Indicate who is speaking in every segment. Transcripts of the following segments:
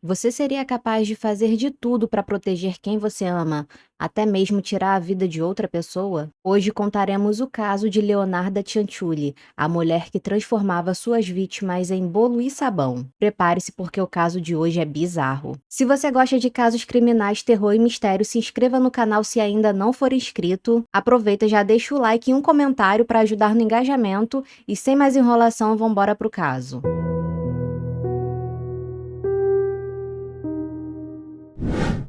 Speaker 1: Você seria capaz de fazer de tudo para proteger quem você ama, até mesmo tirar a vida de outra pessoa? Hoje contaremos o caso de Leonarda Cianciulli, a mulher que transformava suas vítimas em bolo e sabão. Prepare-se porque o caso de hoje é bizarro. Se você gosta de casos criminais, terror e mistério, se inscreva no canal se ainda não for inscrito. Aproveita, já deixa o like e um comentário para ajudar no engajamento e sem mais enrolação, vambora pro caso.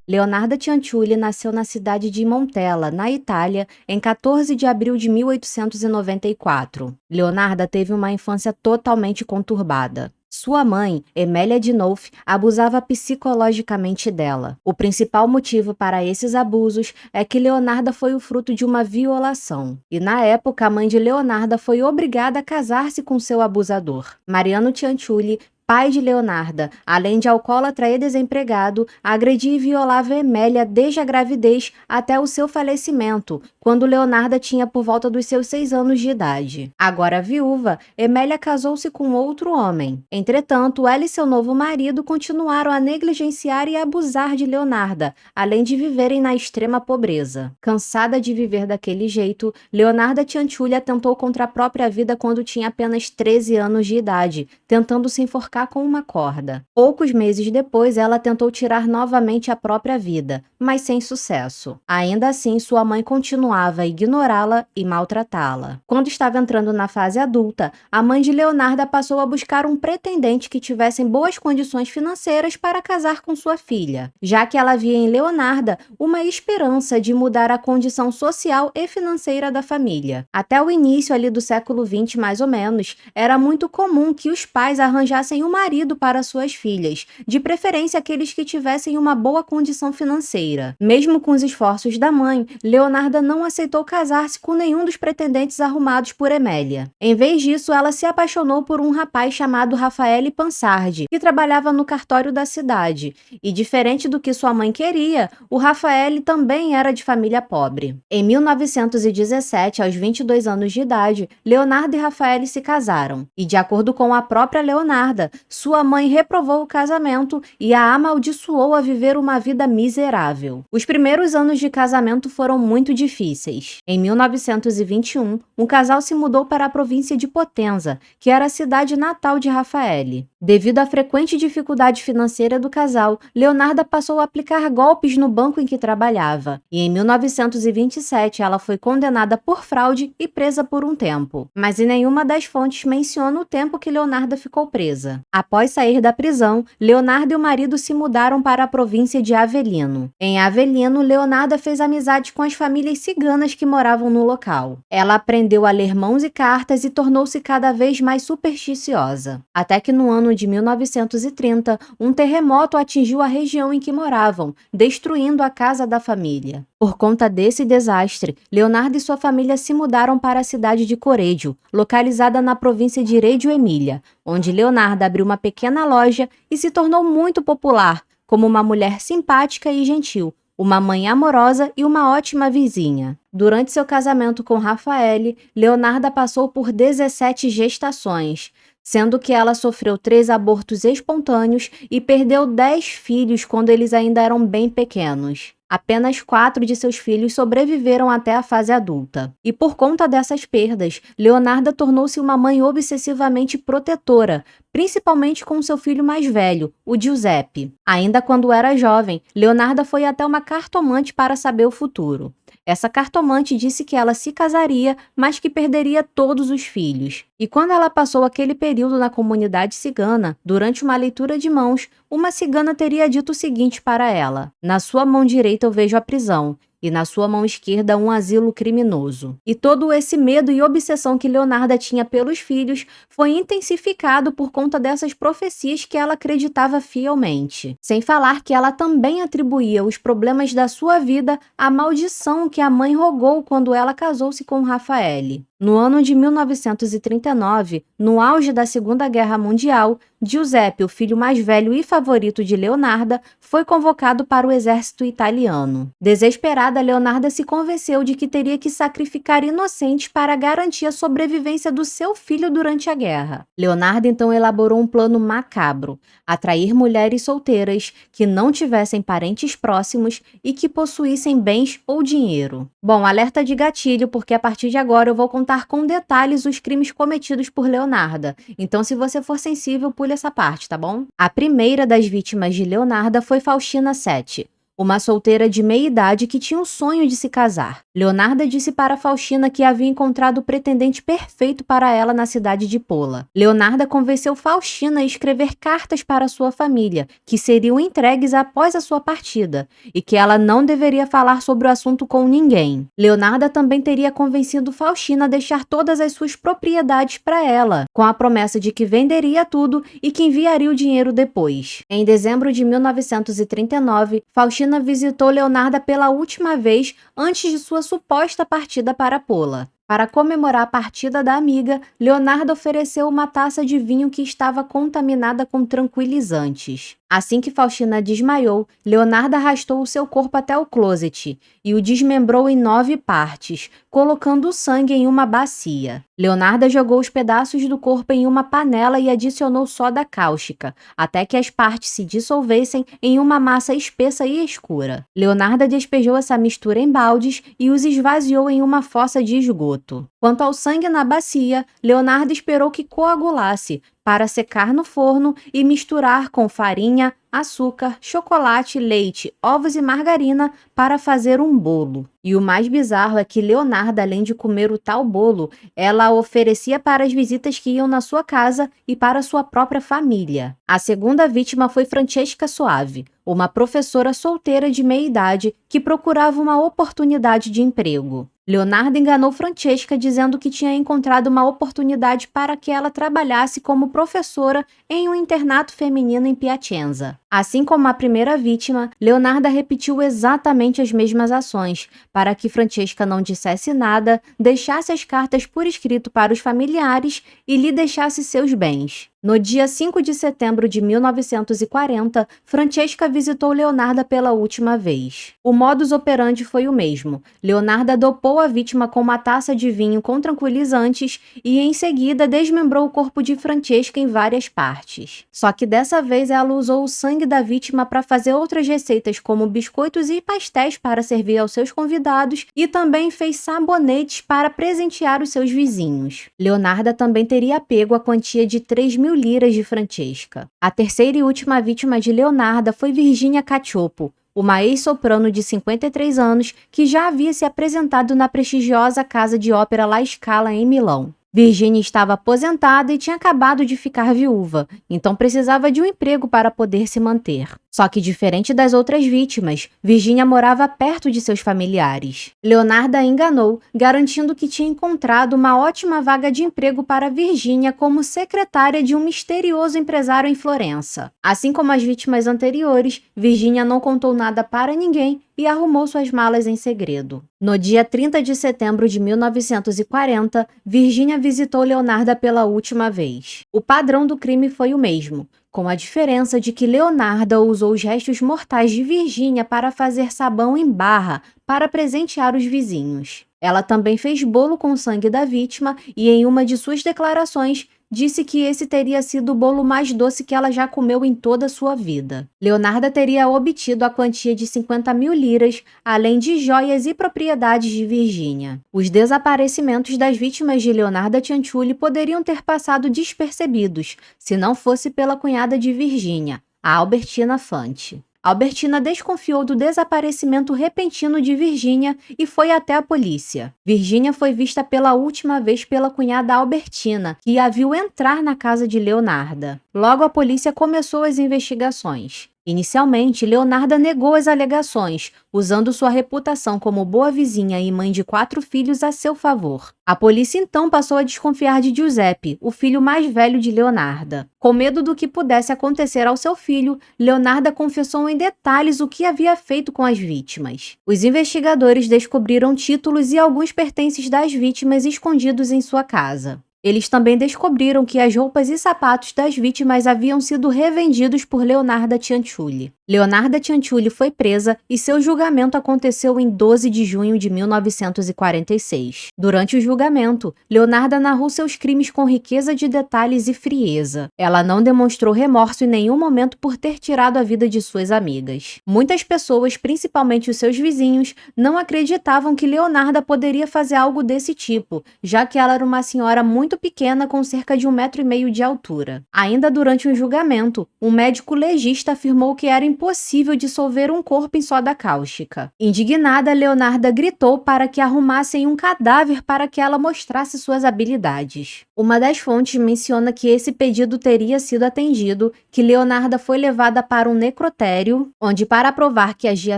Speaker 1: Leonarda Cianciulli nasceu na cidade de Montella, na Itália, em 14 de abril de 1894. Leonarda teve uma infância totalmente conturbada. Sua mãe, Emélia Dinolfi, abusava psicologicamente dela. O principal motivo para esses abusos é que Leonarda foi o fruto de uma violação. E na época, a mãe de Leonarda foi obrigada a casar-se com seu abusador. Mariano Cianciulli, pai de Leonarda, além de alcoólatra e desempregado, agredia e violava Emélia desde a gravidez até o seu falecimento, quando Leonarda tinha por volta dos seus 6 anos de idade. Agora viúva, Emélia casou-se com outro homem. Entretanto, ela e seu novo marido continuaram a negligenciar e abusar de Leonarda, além de viverem na extrema pobreza. Cansada de viver daquele jeito, Leonarda Cianciulli atentou contra a própria vida quando tinha apenas 13 anos de idade, tentando se enforcar com uma corda. Poucos meses depois, ela tentou tirar novamente a própria vida, mas sem sucesso. Ainda assim, sua mãe continuava a ignorá-la e maltratá-la. Quando estava entrando na fase adulta, a mãe de Leonarda passou a buscar um pretendente que tivesse boas condições financeiras para casar com sua filha, já que ela via em Leonarda uma esperança de mudar a condição social e financeira da família. Até o início ali do século XX, mais ou menos, era muito comum que os pais arranjassem um marido para suas filhas, de preferência aqueles que tivessem uma boa condição financeira. Mesmo com os esforços da mãe, Leonarda não aceitou casar-se com nenhum dos pretendentes arrumados por Emélia. Em vez disso, ela se apaixonou por um rapaz chamado Raffaele Pansardi, que trabalhava no cartório da cidade. E diferente do que sua mãe queria, o Raffaele também era de família pobre. Em 1917, aos 22 anos de idade, Leonardo e Raffaele se casaram. E de acordo com a própria Leonarda, sua mãe reprovou o casamento e a amaldiçoou a viver uma vida miserável. Os primeiros anos de casamento foram muito difíceis. Em 1921, um casal se mudou para a província de Potenza, que era a cidade natal de Raffaele. Devido à frequente dificuldade financeira do casal, Leonarda passou a aplicar golpes no banco em que trabalhava. E em 1927, ela foi condenada por fraude e presa por um tempo. Mas em nenhuma das fontes menciona o tempo que Leonarda ficou presa. Após sair da prisão, Leonardo e o marido se mudaram para a província de Avellino. Em Avellino, Leonarda fez amizade com as famílias ciganas que moravam no local. Ela aprendeu a ler mãos e cartas e tornou-se cada vez mais supersticiosa. Até que no ano de 1930, um terremoto atingiu a região em que moravam, destruindo a casa da família. Por conta desse desastre, Leonardo e sua família se mudaram para a cidade de Correggio, localizada na província de Reggio Emília, onde Leonardo abriu uma pequena loja e se tornou muito popular, como uma mulher simpática e gentil, uma mãe amorosa e uma ótima vizinha. Durante seu casamento com Raffaele, Leonarda passou por 17 gestações, sendo que ela sofreu 3 abortos espontâneos e perdeu 10 filhos quando eles ainda eram bem pequenos. Apenas 4 de seus filhos sobreviveram até a fase adulta. E por conta dessas perdas, Leonarda tornou-se uma mãe obsessivamente protetora, principalmente com seu filho mais velho, o Giuseppe. Ainda quando era jovem, Leonarda foi até uma cartomante para saber o futuro. Essa cartomante disse que ela se casaria, mas que perderia todos os filhos. E quando ela passou aquele período na comunidade cigana, durante uma leitura de mãos, uma cigana teria dito o seguinte para ela: "Na sua mão direita eu vejo a prisão, e na sua mão esquerda um asilo criminoso." E todo esse medo e obsessão que Leonarda tinha pelos filhos foi intensificado por conta dessas profecias que ela acreditava fielmente. Sem falar que ela também atribuía os problemas da sua vida à maldição que a mãe rogou quando ela casou-se com Raffaele. No ano de 1939, no auge da Segunda Guerra Mundial, Giuseppe, o filho mais velho e favorito de Leonarda, foi convocado para o exército italiano. Desesperada, Leonarda se convenceu de que teria que sacrificar inocentes para garantir a sobrevivência do seu filho durante a guerra. Leonarda então elaborou um plano macabro: atrair mulheres solteiras que não tivessem parentes próximos e que possuíssem bens ou dinheiro. Bom, alerta de gatilho, porque a partir de agora eu vou contar com detalhes os crimes cometidos por Leonarda. Então, se você for sensível, pule essa parte, tá bom? A primeira das vítimas de Leonarda foi Faustina Sete, uma solteira de meia-idade que tinha o sonho de se casar. Leonarda disse para Faustina que havia encontrado o pretendente perfeito para ela na cidade de Pola. Leonarda convenceu Faustina a escrever cartas para sua família, que seriam entregues após a sua partida, e que ela não deveria falar sobre o assunto com ninguém. Leonarda também teria convencido Faustina a deixar todas as suas propriedades para ela, com a promessa de que venderia tudo e que enviaria o dinheiro depois. Em dezembro de 1939, Faustina visitou Leonarda pela última vez antes de sua suposta partida para Pola. Para comemorar a partida da amiga, Leonarda ofereceu uma taça de vinho que estava contaminada com tranquilizantes. Assim que Faustina desmaiou, Leonarda arrastou o seu corpo até o closet e o desmembrou em 9 partes, colocando o sangue em uma bacia. Leonarda jogou os pedaços do corpo em uma panela e adicionou soda cáustica, até que as partes se dissolvessem em uma massa espessa e escura. Leonarda despejou essa mistura em baldes e os esvaziou em uma fossa de esgoto. Quanto ao sangue na bacia, Leonarda esperou que coagulasse, para secar no forno e misturar com farinha, açúcar, chocolate, leite, ovos e margarina para fazer um bolo. E o mais bizarro é que Leonarda, além de comer o tal bolo, ela oferecia para as visitas que iam na sua casa e para sua própria família. A segunda vítima foi Francesca Soave, uma professora solteira de meia-idade que procurava uma oportunidade de emprego. Leonarda enganou Francesca dizendo que tinha encontrado uma oportunidade para que ela trabalhasse como professora em um internato feminino em Piacenza. Assim como a primeira vítima, Leonarda repetiu exatamente as mesmas ações, para que Francesca não dissesse nada, deixasse as cartas por escrito para os familiares e lhe deixasse seus bens. No dia 5 de setembro de 1940, Francesca visitou Leonarda pela última vez. O modus operandi foi o mesmo. Leonarda dopou a vítima com uma taça de vinho com tranquilizantes e, em seguida, desmembrou o corpo de Francesca em várias partes. Só que dessa vez ela usou o sangue da vítima para fazer outras receitas, como biscoitos e pastéis para servir aos seus convidados, e também fez sabonetes para presentear os seus vizinhos. Leonarda também teria pego a quantia de 3.000 liras de Francesca. A terceira e última vítima de Leonarda foi Virginia Cacioppo, uma ex-soprano de 53 anos que já havia se apresentado na prestigiosa casa de ópera La Scala em Milão. Virginia estava aposentada e tinha acabado de ficar viúva, então precisava de um emprego para poder se manter. Só que, diferente das outras vítimas, Virginia morava perto de seus familiares. Leonarda a enganou, garantindo que tinha encontrado uma ótima vaga de emprego para Virginia como secretária de um misterioso empresário em Florença. Assim como as vítimas anteriores, Virginia não contou nada para ninguém e arrumou suas malas em segredo. No dia 30 de setembro de 1940, Virginia visitou Leonarda pela última vez. O padrão do crime foi o mesmo, com a diferença de que Leonarda usou os restos mortais de Virginia para fazer sabão em barra para presentear os vizinhos. Ela também fez bolo com o sangue da vítima e, em uma de suas declarações, disse que esse teria sido o bolo mais doce que ela já comeu em toda a sua vida. Leonarda teria obtido a quantia de 50.000 liras, além de joias e propriedades de Virginia. Os desaparecimentos das vítimas de Leonarda Cianciulli poderiam ter passado despercebidos, se não fosse pela cunhada de Virginia, a Albertina Fante. Albertina desconfiou do desaparecimento repentino de Virginia e foi até a polícia. Virginia foi vista pela última vez pela cunhada Albertina, que a viu entrar na casa de Leonarda. Logo, a polícia começou as investigações. Inicialmente, Leonarda negou as alegações, usando sua reputação como boa vizinha e mãe de 4 filhos a seu favor. A polícia então passou a desconfiar de Giuseppe, o filho mais velho de Leonarda. Com medo do que pudesse acontecer ao seu filho, Leonarda confessou em detalhes o que havia feito com as vítimas. Os investigadores descobriram títulos e alguns pertences das vítimas escondidos em sua casa. Eles também descobriram que as roupas e sapatos das vítimas haviam sido revendidos por Leonarda Cianciulli. Leonarda Cianciulli foi presa e seu julgamento aconteceu em 12 de junho de 1946. Durante o julgamento, Leonarda narrou seus crimes com riqueza de detalhes e frieza. Ela não demonstrou remorso em nenhum momento por ter tirado a vida de suas amigas. Muitas pessoas, principalmente os seus vizinhos, não acreditavam que Leonarda poderia fazer algo desse tipo, já que ela era uma senhora muito pequena com cerca de 1,5 m de altura. Ainda durante o julgamento, um médico legista afirmou que era impossível dissolver um corpo em soda cáustica. Indignada, Leonarda gritou para que arrumassem um cadáver para que ela mostrasse suas habilidades. Uma das fontes menciona que esse pedido teria sido atendido, que Leonarda foi levada para um necrotério, onde, para provar que agia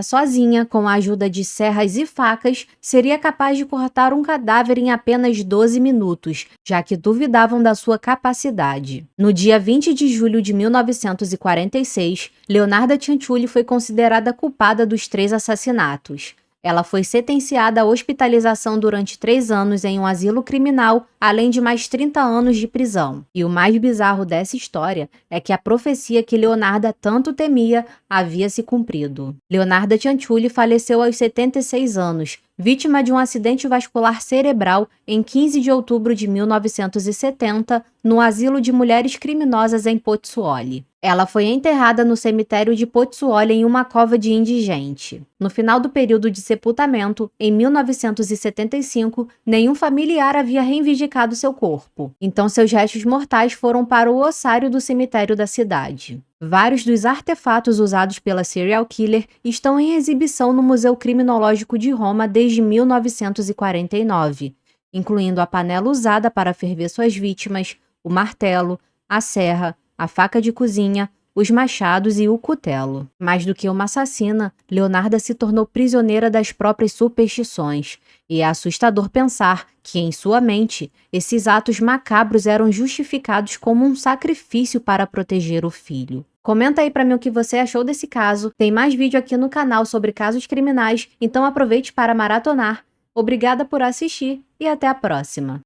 Speaker 1: sozinha, com a ajuda de serras e facas, seria capaz de cortar um cadáver em apenas 12 minutos, já que duvidavam da sua capacidade. No dia 20 de julho de 1946, Leonarda Cianciulli foi considerada culpada dos 3 assassinatos. Ela foi sentenciada à hospitalização durante 3 anos em um asilo criminal, além de mais 30 anos de prisão. E o mais bizarro dessa história é que a profecia que Leonarda tanto temia havia se cumprido. Leonarda Cianciulli faleceu aos 76 anos, vítima de um acidente vascular cerebral em 15 de outubro de 1970, no asilo de mulheres criminosas em Pozzuoli. Ela foi enterrada no cemitério de Pozzuoli em uma cova de indigente. No final do período de sepultamento, em 1975, nenhum familiar havia reivindicado seu corpo. Então seus restos mortais foram para o ossário do cemitério da cidade. Vários dos artefatos usados pela serial killer estão em exibição no Museu Criminológico de Roma desde 1949, incluindo a panela usada para ferver suas vítimas, o martelo, a serra, a faca de cozinha, os machados e o cutelo. Mais do que uma assassina, Leonarda se tornou prisioneira das próprias superstições, e é assustador pensar que, em sua mente, esses atos macabros eram justificados como um sacrifício para proteger o filho. Comenta aí pra mim o que você achou desse caso. Tem mais vídeo aqui no canal sobre casos criminais, então aproveite para maratonar. Obrigada por assistir e até a próxima!